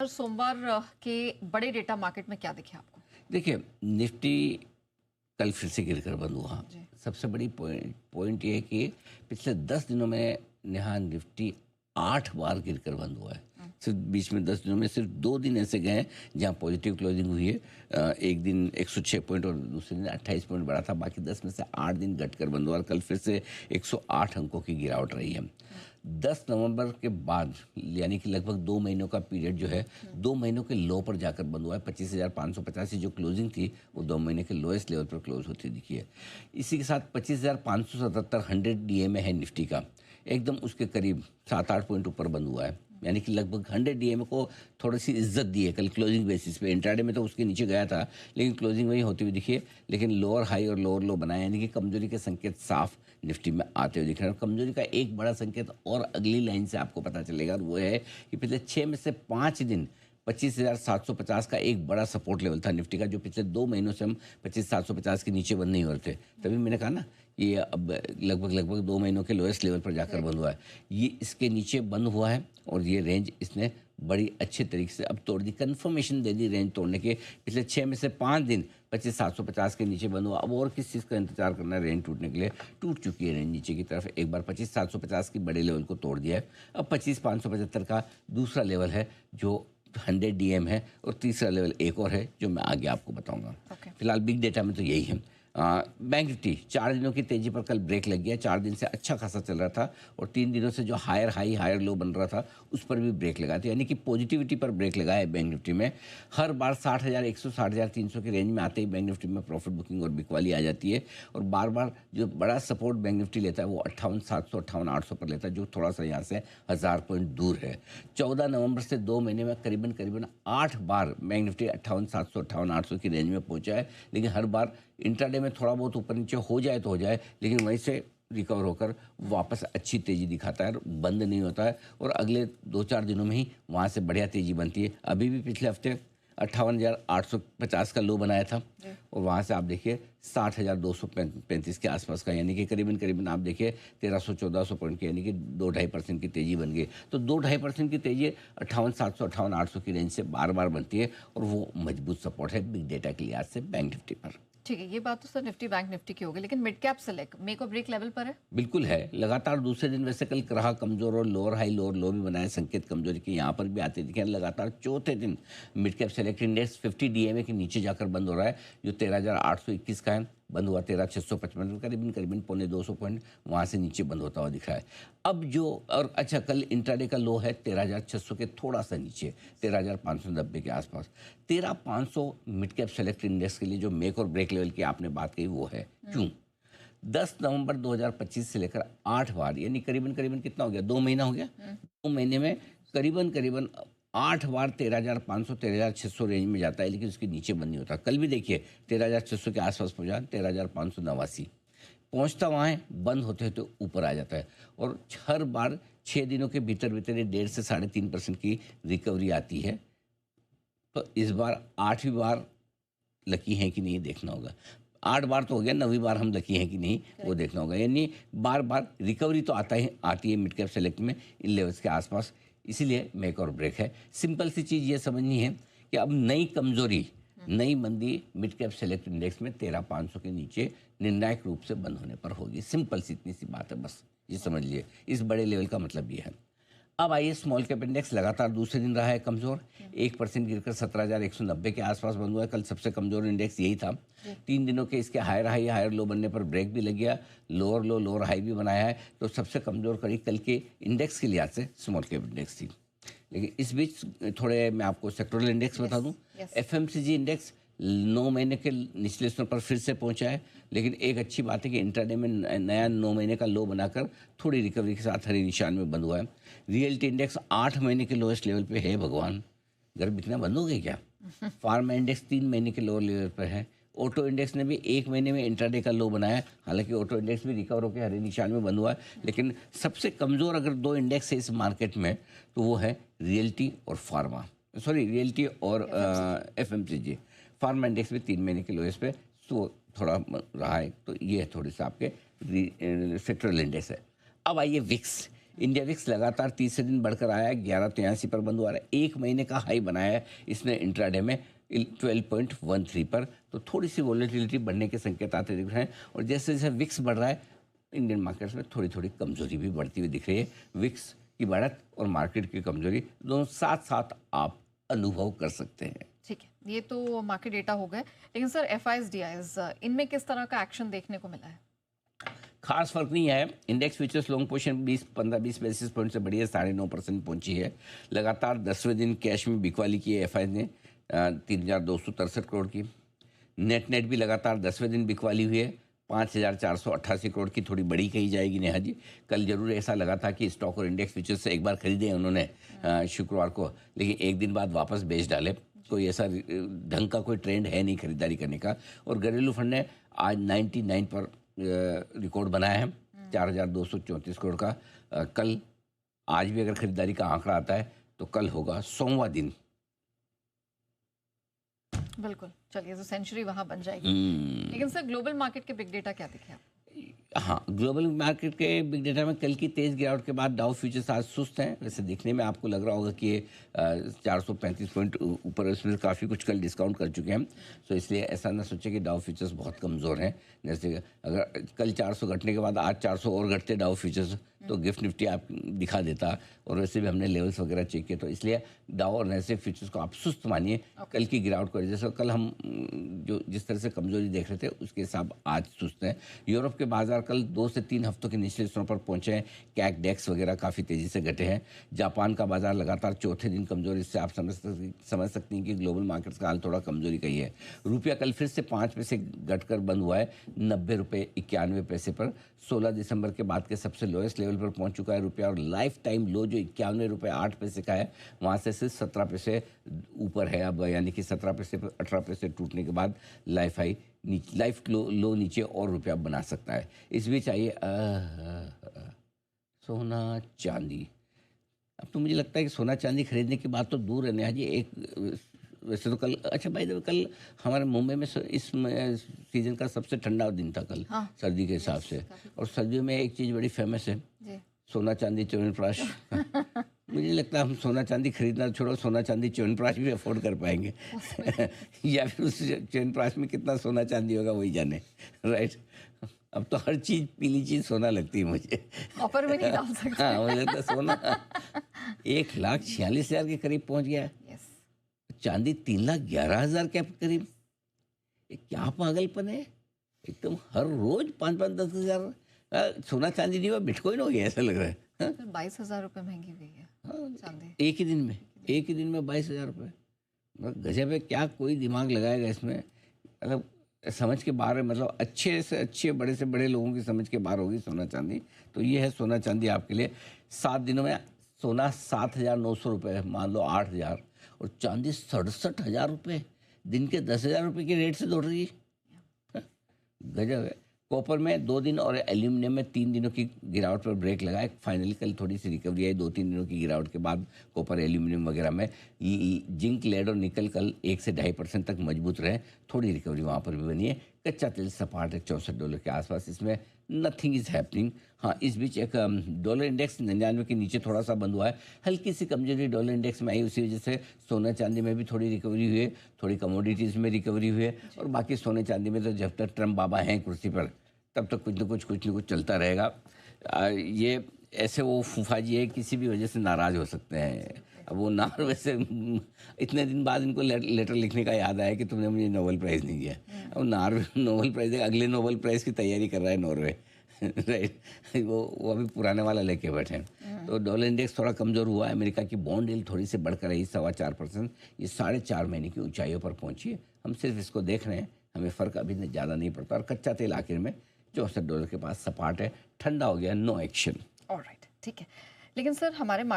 Sir सोमवार के बड़े डेटा मार्केट में क्या दिखे आपको? देखिए, निफ्टी कल फिर से गिरकर बंद हुआ। जी। सबसे बड़ी पॉइंट ये है कि पिछले 10 दिनों में यहाँ निफ्टी 8 बार गिरकर बंद हुआ है। सिर्फ बीच में 10 दिनों में सिर्फ 2 दिन ऐसे गए हैं जहाँ पॉजिटिव क्लोजिंग हुई है। एक दिन 106 पॉइंट और दूसरे दिन 28 पॉइंट बढ़ा था। बाकी 10 में से 8 दिन घटकर बंद हुआ और कल फिर से 108 अंकों की गिरावट रही है। 10 नवंबर के बाद यानी कि लगभग 2 महीनों का पीरियड जो है 2 महीनों के लो पर जाकर बंद हुआ है। 25,550 की जो क्लोजिंग थी वो 2 महीने के लोएस्ट लेवल पर क्लोज होती दिखी है। इसी के साथ 25,577 100 डीए में है निफ्टी का, एकदम उसके करीब 7-8 पॉइंट ऊपर बंद हुआ है। यानी कि लगभग 100 डीएम को थोड़ी सी इज्जत दी है कल क्लोजिंग बेसिस पे। इंट्राडे में तो उसके नीचे गया था लेकिन क्लोजिंग वही होती हुई दिखी है। लेकिन लोअर हाई और लोअर लो बनाए यानी कि कमजोरी के संकेत साफ निफ्टी में आते हुए दिख रहे हैं। और कमजोरी का एक बड़ा संकेत और अगली लाइन से आपको पता चलेगा और वो है कि पिछले 6 में से 5 दिन 25,750 का एक बड़ा सपोर्ट लेवल था निफ्टी का, जो पिछले 2 महीनों से हम 25,750 के नीचे बंद नहीं हो रहे थे। तभी मैंने कहा ना ये अब लगभग 2 महीनों के लोएस्ट लेवल पर जाकर बंद हुआ है। ये इसके नीचे बंद हुआ है और ये रेंज इसने बड़ी अच्छे तरीके से अब तोड़ दी, कंफर्मेशन दे दी रेंज तोड़ने के। पिछले 6 में से 5 दिन 25,750 के नीचे बंद हुआ। अब और किस चीज़ का इंतजार करना है रेंज टूटने के लिए? टूट चुकी है रेंज नीचे की तरफ। एक बार 25,750 की बड़े लेवल को तोड़ दिया है। अब 25,575 का दूसरा लेवल है जो 100 डीएम है और तीसरा लेवल एक और है जो मैं आगे आपको बताऊंगा। फिलहाल बिग डेटा में तो यही है। बैंक निफ्टी 4 दिनों की तेजी पर कल ब्रेक लग गया। 4 दिन से अच्छा खासा चल रहा था और 3 दिनों से जो हायर हाई हायर लो बन रहा था उस पर भी ब्रेक लगा था। यानी कि पॉजिटिविटी पर ब्रेक लगा है बैंक निफ्टी में। हर बार 60,100 60,300 की रेंज में आते ही बैंक निफ्टी में प्रॉफिट बुकिंग और बिकवाली आ जाती है। और बार बार जो बड़ा सपोर्ट बैंक निफ्टी लेता है वो 58,700 58,800 पर लेता है, जो थोड़ा सा यहाँ से 1000 पॉइंट दूर है। 14 नवंबर से 2 महीने में करीबन 8 बार बैंक निफ्टी 58,700 58,800 की रेंज में पहुंचा है। लेकिन हर बार इंट्राडे में थोड़ा बहुत ऊपर नीचे हो जाए तो हो जाए, लेकिन वहीं से रिकवर होकर वापस अच्छी तेज़ी दिखाता है और बंद नहीं होता है। और अगले 2-4 दिनों में ही वहाँ से बढ़िया तेज़ी बनती है। अभी भी पिछले हफ्ते 58,850 का लो बनाया था और वहाँ से आप देखिए 60,235 के आसपास का, यानी कि करीबन आप देखिए 1300-1400 पॉइंट की, यानी कि 2-2.5% की तेज़ी बन गई। तो 2-2.5% की तेज़ी 58,700 58,800 की रेंज से बार बार बनती है और वो मजबूत सपोर्ट है बिग डेटा के लिहाज से बैंक निफ्टी पर। ठीक है, ये बात तो सर निफ्टी बैंक निफ्टी की होगी, लेकिन मिड कैप सेलेक्ट मेक और ब्रेक लेवल पर है? बिल्कुल है। लगातार दूसरे दिन वैसे कल रहा कमजोर और लोअर हाई लोअर लो भी बनाए, संकेत कमजोरी के यहाँ पर भी आते दिखे। लगातार चौथे दिन mid cap select index 50 DMA के नीचे जाकर बंद हो रहा है, जो 13,821 का है। बंद हुआ 13,655, करीबन 250 पॉइंट वहाँ से नीचे बंद होता हुआ दिख रहा है। अब जो और अच्छा, कल इंट्राडे का लो है 13,600 के थोड़ा सा नीचे, 13,590 के आसपास। 13,500 मिड कैप सेलेक्ट इंडेक्स के लिए जो मेक और ब्रेक लेवल की आपने बात कही वो है। क्यों? 10 नवंबर 2025 से लेकर 8 बार, यानी करीबन कितना हो गया, 2 महीना हो गया। 2 महीने में करीबन 8 बार 13,500 13,600 रेंज में जाता है, लेकिन उसके नीचे बंद नहीं होता। कल भी देखिए 13,600 के आसपास पहुंचा, 13,589 पहुंचता वहाँ है, बंद होते तो ऊपर आ जाता है। और हर बार 6 दिनों के भीतर 1.5 से 3.5% की रिकवरी आती है। तो इस बार 8वीं बार लकी है कि नहीं देखना होगा। 8 बार तो हो गया, 9वीं बार हम लकी हैं कि नहीं वो देखना होगा। यानी बार बार रिकवरी तो आती है मिड कैप सेलेक्ट में इन लेवल्स के आसपास। इसीलिए मेक और ब्रेक है। सिंपल सी चीज़ ये समझनी है कि अब नई कमजोरी नई मंदी मिड कैप सेलेक्ट इंडेक्स में 13,500 के नीचे निर्णायक रूप से बंद होने पर होगी। सिंपल सी इतनी सी बात है, बस ये समझ लिए। इस बड़े लेवल का मतलब ये है। अब आइए, स्मॉल कैप इंडेक्स लगातार दूसरे दिन रहा है कमजोर। 1% गिरकर 17,190 के आसपास बंद हुआ है। कल सबसे कमजोर इंडेक्स यही था। 3 दिनों के इसके हायर हाई हायर लो बनने पर ब्रेक भी लग गया, लोअर लो लोअर हाई भी बनाया है। तो सबसे कमजोर कड़ी कल के इंडेक्स के लिहाज से स्मॉल कैप इंडेक्स थी। लेकिन इस बीच थोड़े मैं आपको सेक्टोरल इंडेक्स बता दूं। एफएमसीजी इंडेक्स 9 महीने के निचले स्तर पर फिर से पहुंचा है। लेकिन एक अच्छी बात है कि इंट्राडे में नया 9 महीने का लो बनाकर थोड़ी रिकवरी के साथ हरे निशान में बंद हुआ है। रियल्टी इंडेक्स 8 महीने के लोएस्ट लेवल पे है। भगवान, घर बिकना बंद हो गए क्या? फार्मा इंडेक्स 3 महीने के लोअर लेवल पर है। ऑटो इंडेक्स ने भी 1 महीने में इंट्राडे का लो बनाया। हालांकि ऑटो इंडेक्स भी रिकवर होकर हरे निशान में बंद हुआ है। लेकिन सबसे कमज़ोर अगर 2 इंडेक्स है इस मार्केट में तो वो है रियल्टी और एफएमसीजी। फार्मा इंडेक्स भी 3 महीने के लोएस्ट पे तो थोड़ा रहा है। तो ये थोड़ी सा आपके सेक्टरल इंडेक्स है। अब आइए विक्स। इंडिया विक्स लगातार तीसरे दिन बढ़कर आया है, 1183 पर बंद हुआ है, एक महीने का हाई बनाया है इसने इंट्राडे में 12.13 पर। तो थोड़ी सी वॉलेटिलिटी बढ़ने के संकेत आते दिख रहे हैं, और जैसे जैसे विक्स बढ़ रहा है इंडियन मार्केट्स में थोड़ी थोड़ी कमजोरी भी बढ़ती हुई दिख रही है। विक्स की बढ़त और मार्केट की कमजोरी दोनों साथ साथ आप अनुभव कर सकते हैं। ठीक है, ये तो मार्केट डेटा हो गए, लेकिन सर एफआईज डीआईज इनमें किस तरह का एक्शन देखने को मिला है? खास फर्क नहीं है। Index futures long position 15-20 basis point से बढ़ी है, 9.5% पहुंची है। लगातार 10वें दिन कैश में बिकवाली की है एफआईज ने 3,263 करोड़ की। नेट नेट भी लगातार 10वें दिन बिकवाली हुई है 5,488 करोड़ की, थोड़ी बड़ी कही जाएगी नेहा जी। कल जरूर ऐसा लगा था कि स्टॉक और इंडेक्स फ्यूचर्स से एक बार खरीदे उन्होंने शुक्रवार को, लेकिन एक दिन बाद वापस बेच डाले। कोई ऐसा ढंग का कोई ट्रेंड है नहीं खरीदारी करने का। और घरेलू फंड ने आज 99 पर रिकॉर्ड बनाया है 4,234 करोड़ का। कल आज भी अगर खरीदारी का आंकड़ा आता है तो कल होगा 100वां दिन। बिल्कुल, चलिए तो सेंचुरी वहां बन जाएगी। लेकिन सर ग्लोबल मार्केट के बिग डेटा क्या दिखे आपको? हाँ, ग्लोबल मार्केट के बिग डेटा में कल की तेज गिरावट के बाद डाउ फ्यूचर्स आज सुस्त हैं। वैसे देखने में आपको लग रहा होगा कि ये 435 पॉइंट ऊपर, इसमें काफ़ी कुछ कल डिस्काउंट कर चुके हैं। तो इसलिए ऐसा ना सोचे कि डाउ फ्यूचर्स बहुत कमज़ोर हैं। जैसे अगर कल 400 घटने के बाद आज 400 और घटते डाउ फ्यूचर्स तो गिफ्ट निफ्टी आप दिखा देता। और वैसे भी हमने लेवल्स वगैरह चेक किए, तो इसलिए डाउ और नैस्डैक फ्यूचर्स को आप सुस्त मानिए कल की गिरावट को। जैसे कल हम जो जिस तरह से कमजोरी देख रहे थे उसके हिसाब आज सुस्त हैं। यूरोप के बाजार कल 2 से 3 हफ्तों के निचले स्तरों पर पहुंचे हैं। कैक डेक्स वगैरह काफ़ी तेज़ी से घटे हैं। जापान का बाजार लगातार चौथे दिन कमजोरी, से आप समझ सकती हैं कि ग्लोबल मार्केट्स का हाल थोड़ा कमजोरी का ही है। रुपया कल फिर से 5 पैसे घटकर बंद हुआ है 90 रुपये 91 पैसे पर। 16 दिसंबर के बाद के सबसे लोएस्ट लेवल पर पहुंच चुका है रुपया, और लाइफ टाइम लो जो 91 रुपये 8 पैसे का है वहाँ से सिर्फ 17 पैसे ऊपर है अब, यानी कि 17 पैसे पर 18 पैसे टूटने के बाद लाइफ लो नीचे और रुपया बना सकता है। इस बीच आइए सोना चांदी। अब तो मुझे लगता है कि सोना चांदी खरीदने की बात तो दूर है नेहा जी। एक वैसे तो कल, अच्छा भाई कल हमारे मुंबई में इस सीजन का सबसे ठंडा दिन था कल। हाँ, सर्दी के हिसाब से। और सर्दियों में एक चीज़ बड़ी फेमस है जी। सोना चांदी च्यवनप्राश। मुझे लगता है हम सोना चांदी खरीदना छोड़ो, सोना चांदी च्यवनप्राश भी अफोर्ड कर पाएंगे। या फिर उस च्यवनप्राश में कितना सोना चांदी होगा वही जाने। राइट, अब तो हर चीज़ पीली चीज़ सोना लगती है मुझे। ऑफर में नहीं डाल सकते। हाँ, मुझे लगता है सोना 1,46,000 के करीब पहुंच गया है। यस, चांदी 3,11,000 के करीब। ये क्या पागलपन है एकदम। हर रोज 5-5 10,000 सोना चांदी नहीं हुआ, बिटकॉइन हो गया ऐसा लग रहा है। हाँ? 22,000 रुपये महंगी हुई है चांदी। एक ही दिन में 22,000 रुपये। गजब है, क्या कोई दिमाग लगाएगा इसमें। मतलब समझ के बाहर है, मतलब अच्छे से अच्छे बड़े से बड़े लोगों की समझ के बाहर होगी सोना चांदी। तो ये है सोना चांदी आपके लिए। 7 दिनों में सोना 7,900 रुपये, मान लो 8,000, और चांदी 67,000 रुपये। दिन के 10,000 रुपये के रेट से दौड़ रही है। गजब है। कॉपर में 2 दिन और एल्यूमिनियम में 3 दिनों की गिरावट पर ब्रेक लगा है। फाइनली कल थोड़ी सी रिकवरी आई 2-3 दिनों की गिरावट के बाद कॉपर एल्यूमिनियम वगैरह में। जिंक, लेड और निकल कल 1 से 2.5% तक मजबूत रहे, थोड़ी रिकवरी वहाँ पर भी बनी है। कच्चा तेल सपाट है $64 के आसपास, इसमें नथिंग इज हैपनिंग। हाँ, इस बीच एक डॉलर इंडेक्स 99 के नीचे थोड़ा सा बंद हुआ है। हल्की सी कमजोरी डॉलर इंडेक्स में आई, उसी वजह से सोना चांदी में भी थोड़ी रिकवरी हुई है, थोड़ी कमोडिटीज़ में रिकवरी हुई है। और बाकी सोने चांदी में तो जब तक ट्रम्प बाबा हैं कुर्सी पर तब तक कुछ न कुछ चलता रहेगा। ये ऐसे वो फूफा जी है, किसी भी वजह से नाराज़ हो सकते हैं। अब वो नॉर्वे से इतने दिन बाद इनको लेटर लिखने का याद आया कि तुमने मुझे नोबेल प्राइज़ नहीं दिया। अब नॉर्वे नोबेल प्राइज़, अगले नोबेल प्राइज़ की तैयारी कर रहा है नॉर्वे। राइट, वो अभी पुराने वाला लेके बैठे हैं। तो डॉलर इंडेक्स थोड़ा कमज़ोर हुआ है। अमेरिका की बॉन्ड यील्ड थोड़ी सी बढ़कर रही 4.25%। ये 4.5 महीने की ऊंचाइयों पर पहुंची है। हम सिर्फ इसको देख रहे हैं, हमें फ़र्क अभी ज़्यादा नहीं पड़ता। और कच्चा तेल आखिर में $64 के पास सपाट है, ठंडा हो गया, नो एक्शन। ऑलराइट, ठीक है। लेकिन सर हमारे